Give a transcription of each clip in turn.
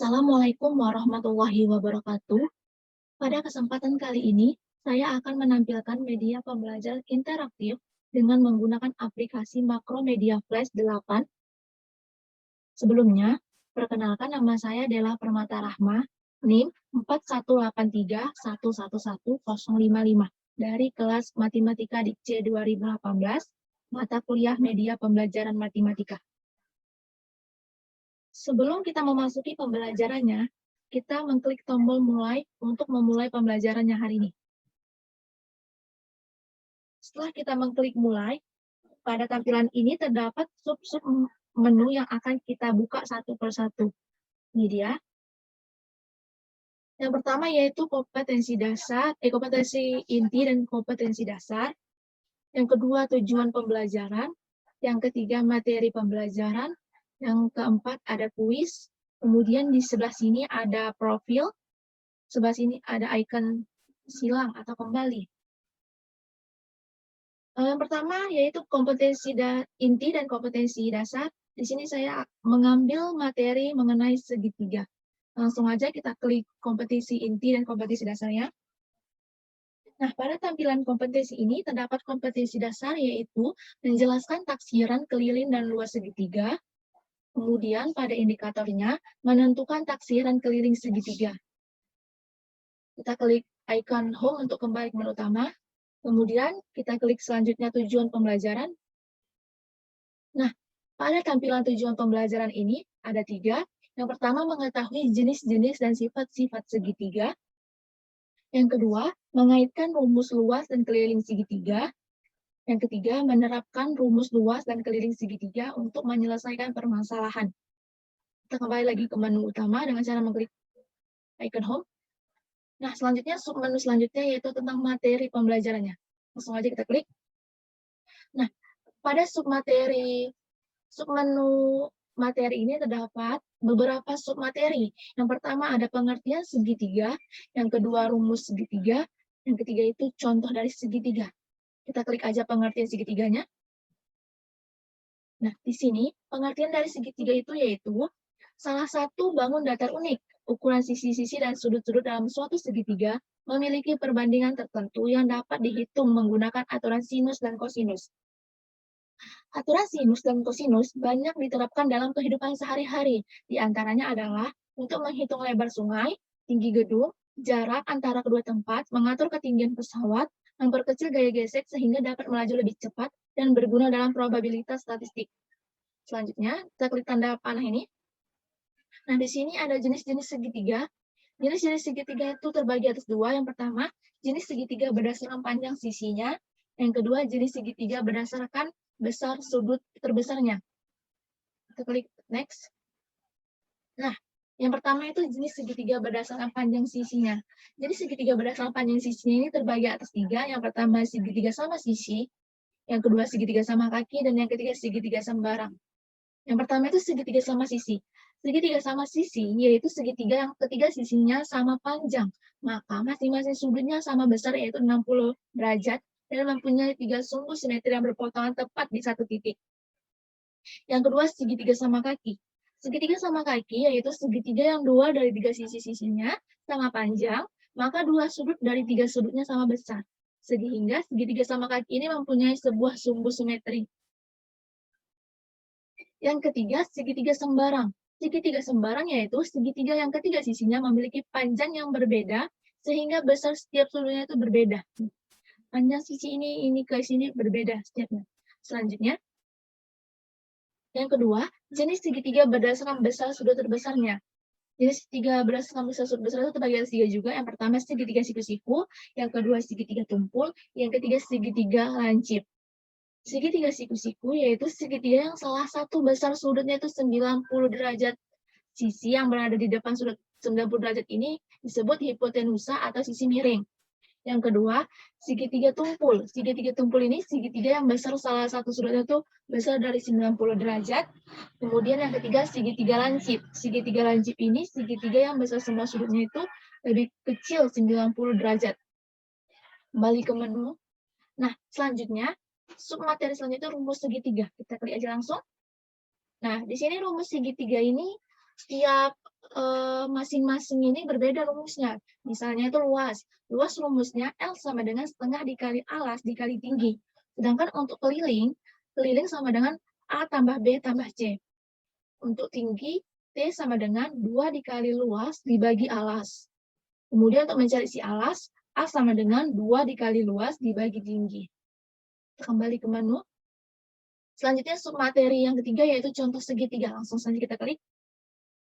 Assalamualaikum warahmatullahi wabarakatuh. Pada kesempatan kali ini, saya akan menampilkan media pembelajaran interaktif dengan menggunakan aplikasi Makromedia Flash 8. Sebelumnya, perkenalkan nama saya adalah Permata Rahma, NIM 4183111055 dari kelas Matematika Dikce 2018, mata kuliah Media Pembelajaran Matematika. Sebelum kita memasuki pembelajarannya, kita mengklik tombol mulai untuk memulai pembelajarannya hari ini. Setelah kita mengklik mulai, pada tampilan ini terdapat sub-sub menu yang akan kita buka satu persatu. Ini dia. Yang pertama yaitu kompetensi dasar, kompetensi inti dan kompetensi dasar. Yang kedua tujuan pembelajaran. Yang ketiga materi pembelajaran. Yang keempat ada kuis. Kemudian di sebelah sini ada profil. Sebelah sini ada icon silang atau kembali. Yang pertama yaitu kompetensi inti dan kompetensi dasar. Di sini saya mengambil materi mengenai segitiga. Langsung aja kita klik kompetensi inti dan kompetensi dasarnya. Nah, pada tampilan kompetensi ini terdapat kompetensi dasar yaitu menjelaskan taksiran keliling dan luas segitiga. Kemudian pada indikatornya menentukan taksiran keliling segitiga. Kita klik icon home untuk kembali ke menu utama. Kemudian kita klik selanjutnya tujuan pembelajaran. Nah, pada tampilan tujuan pembelajaran ini ada 3. Yang pertama mengetahui jenis-jenis dan sifat-sifat segitiga. Yang kedua, mengaitkan rumus luas dan keliling segitiga. Yang ketiga, menerapkan rumus luas dan keliling segitiga untuk menyelesaikan permasalahan. Kita kembali lagi ke menu utama dengan cara mengklik icon home. Nah, selanjutnya submenu selanjutnya yaitu tentang materi pembelajarannya. Langsung aja kita klik. Nah, pada submenu materi ini terdapat beberapa submateri. Yang pertama ada pengertian segitiga, yang kedua rumus segitiga, yang ketiga itu contoh dari segitiga. Kita klik aja pengertian segitiganya. Nah, di sini pengertian dari segitiga itu yaitu salah satu bangun datar unik. Ukuran sisi-sisi dan sudut-sudut dalam suatu segitiga memiliki perbandingan tertentu yang dapat dihitung menggunakan aturan sinus dan kosinus. Aturan sinus dan kosinus banyak diterapkan dalam kehidupan sehari-hari. Di antaranya adalah untuk menghitung lebar sungai, tinggi gedung, jarak antara kedua tempat, mengatur ketinggian pesawat, memperkecil gaya gesek sehingga dapat melaju lebih cepat, dan berguna dalam probabilitas statistik. Selanjutnya, kita klik tanda panah ini. Nah, di sini ada jenis-jenis segitiga. Jenis-jenis segitiga itu terbagi atas 2. Yang pertama, jenis segitiga berdasarkan panjang sisinya. Yang kedua, jenis segitiga berdasarkan besar sudut terbesarnya. Kita klik next. Nah, yang pertama itu jenis segitiga berdasarkan panjang sisinya. Jadi segitiga berdasarkan panjang sisinya ini terbagi atas 3. Yang pertama segitiga sama sisi, yang kedua segitiga sama kaki, dan yang ketiga segitiga sembarang. Yang pertama itu segitiga sama sisi. Segitiga sama sisi yaitu segitiga yang ketiga sisinya sama panjang, maka masing-masing sudutnya sama besar yaitu 60 derajat dan mempunyai 3 sumbu simetri yang berpotongan tepat di satu titik. Yang kedua segitiga sama kaki. Segitiga sama kaki yaitu segitiga yang 2 dari 3 sisi-sisinya sama panjang, maka 2 sudut dari 3 sudutnya sama besar. Sehingga segitiga sama kaki ini mempunyai sebuah sumbu simetri. Yang ketiga, segitiga sembarang. Segitiga sembarang yaitu segitiga yang ketiga sisinya memiliki panjang yang berbeda, sehingga besar setiap sudutnya itu berbeda. Panjang sisi ini ke sini berbeda setiapnya. Selanjutnya, yang kedua, jenis segitiga berdasarkan besar sudut terbesarnya. Jenis segitiga berdasarkan besar sudut besar itu terbagi atas 3 juga. Yang pertama segitiga siku-siku, yang kedua segitiga tumpul, yang ketiga segitiga lancip. Segitiga siku-siku yaitu segitiga yang salah satu besar sudutnya itu 90 derajat. Sisi yang berada di depan sudut 90 derajat ini disebut hipotenusa atau sisi miring. Yang kedua, segitiga tumpul. Segitiga tumpul ini segitiga yang besar salah satu sudutnya itu besar dari 90 derajat. Kemudian yang ketiga, segitiga lancip. Segitiga lancip ini segitiga yang besar semua sudutnya itu lebih kecil 90 derajat. Kembali ke menu. Nah, selanjutnya submateri selanjutnya rumus segitiga. Kita klik aja langsung. Nah, di sini rumus segitiga ini setiap masing-masing ini berbeda rumusnya. Misalnya itu luas. Luas rumusnya L sama dengan setengah dikali alas dikali tinggi. Sedangkan untuk keliling sama dengan A tambah B tambah C. Untuk tinggi, T sama dengan 2 dikali luas dibagi alas. Kemudian untuk mencari si alas, A sama dengan 2 dikali luas dibagi tinggi. Kita kembali ke menu. Selanjutnya submateri yang ketiga yaitu contoh segitiga. Langsung saja kita klik.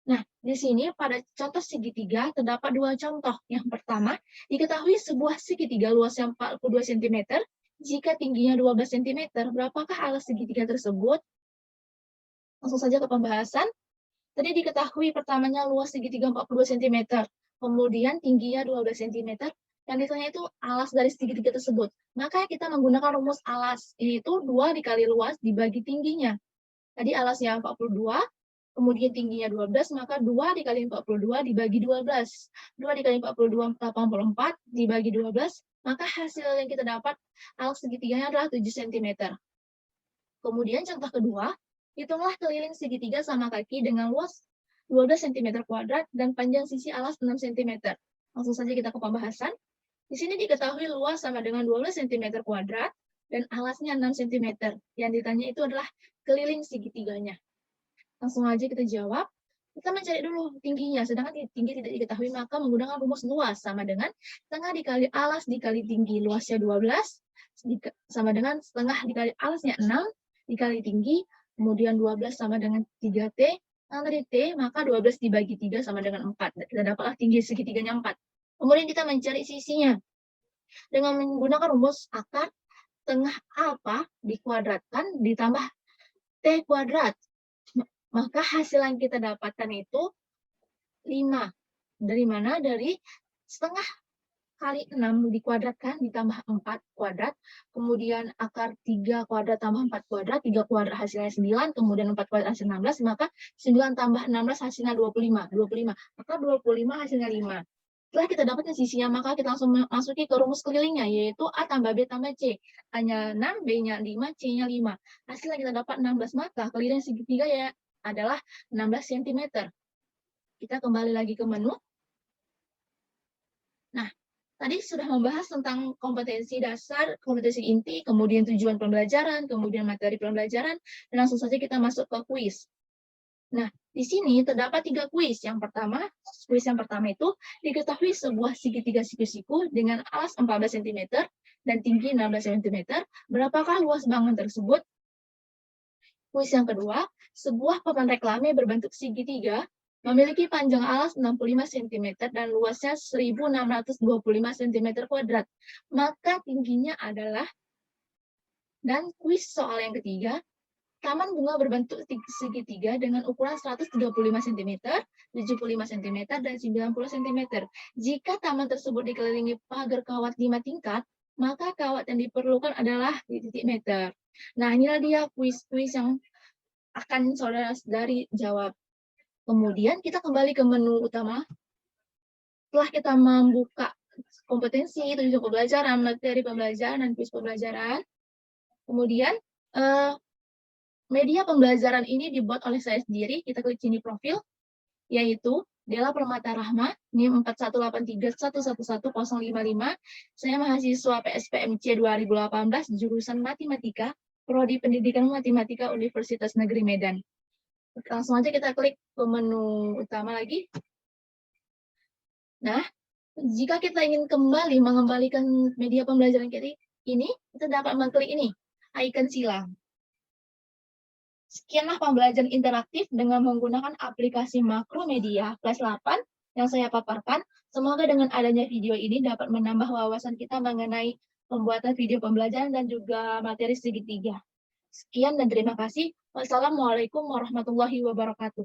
Nah, di sini pada contoh segitiga terdapat dua contoh. Yang pertama, diketahui sebuah segitiga luasnya 42 cm, jika tingginya 12 cm, berapakah alas segitiga tersebut? Langsung saja ke pembahasan. Tadi diketahui pertamanya luas segitiga 42 cm, kemudian tingginya 12 cm, yang ditanya itu alas dari segitiga tersebut. Maka kita menggunakan rumus alas, yaitu 2 dikali luas dibagi tingginya. Tadi alasnya 42, kemudian tingginya 12, maka 2 dikali 42 dibagi 12. 2 dikali 42, 84, dibagi 12, maka hasil yang kita dapat alas segitiganya adalah 7 cm. Kemudian contoh kedua, hitunglah keliling segitiga sama kaki dengan luas 12 cm kuadrat dan panjang sisi alas 6 cm. Langsung saja kita ke pembahasan. Di sini diketahui luas sama dengan 12 cm kuadrat dan alasnya 6 cm. Yang ditanya itu adalah keliling segitiganya. Langsung aja kita jawab. Kita mencari dulu tingginya, sedangkan tinggi tidak diketahui, maka menggunakan rumus luas sama dengan setengah dikali alas dikali tinggi. Luasnya 12 sama dengan setengah dikali alasnya 6 dikali tinggi, kemudian 12 sama dengan 3T. Yang dari T, maka 12 dibagi 3 sama dengan 4. Kita dapatlah tinggi segitiganya 4. Kemudian kita mencari sisinya. Dengan menggunakan rumus akar tengah apa dikuadratkan ditambah T kuadrat. Maka hasil yang kita dapatkan itu 5. Dari mana? Dari setengah kali 6 dikuadratkan ditambah 4 kuadrat, kemudian akar 3 kuadrat tambah 4 kuadrat, 3 kuadrat hasilnya 9, kemudian 4 kuadrat hasilnya 16, maka 9 tambah 16 hasilnya 25. Maka 25 hasilnya 5. Setelah kita dapatkan sisinya, maka kita langsung masuki ke rumus kelilingnya, yaitu A tambah B tambah C. A-nya 6, B-nya 5, C-nya 5. Hasilnya kita dapat 16, maka keliling segitiga ya adalah 16 cm. Kita kembali lagi ke menu. Nah, tadi sudah membahas tentang kompetensi dasar, kompetensi inti, kemudian tujuan pembelajaran, kemudian materi pembelajaran, dan langsung saja kita masuk ke kuis. Nah, di sini terdapat 3 kuis. Kuis yang pertama itu diketahui sebuah segitiga siku-siku dengan alas 14 cm dan tinggi 16 cm. Berapakah luas bangun tersebut? Kuis yang kedua, sebuah papan reklame berbentuk segitiga memiliki panjang alas 65 cm dan luasnya 1625 cm kuadrat. Maka tingginya adalah, dan kuis soal yang ketiga, taman bunga berbentuk segitiga dengan ukuran 135 cm, 75 cm, dan 90 cm. Jika taman tersebut dikelilingi pagar kawat 5 tingkat, maka kawat yang diperlukan adalah di titik meter. Nah, inilah dia kuis-kuis yang akan saudara-saudari jawab. Kemudian kita kembali ke menu utama. Setelah kita membuka kompetensi, tujuan pembelajaran, materi pembelajaran, dan kuis pembelajaran, kemudian media pembelajaran ini dibuat oleh saya sendiri. Kita klik sini profil, yaitu Della Permata Rahma, NIM 4183111055. Saya mahasiswa PSPMC 2018, jurusan Matematika, Prodi Pendidikan Matematika Universitas Negeri Medan. Langsung aja kita klik ke menu utama lagi. Nah, jika kita ingin kembali mengembalikan media pembelajaran kita ini, kita dapat mengklik ini, icon silang. Sekianlah pembelajaran interaktif dengan menggunakan aplikasi Makromedia Flash 8 yang saya paparkan. Semoga dengan adanya video ini dapat menambah wawasan kita mengenai pembuatan video pembelajaran dan juga materi segitiga. Sekian dan terima kasih. Wassalamualaikum warahmatullahi wabarakatuh.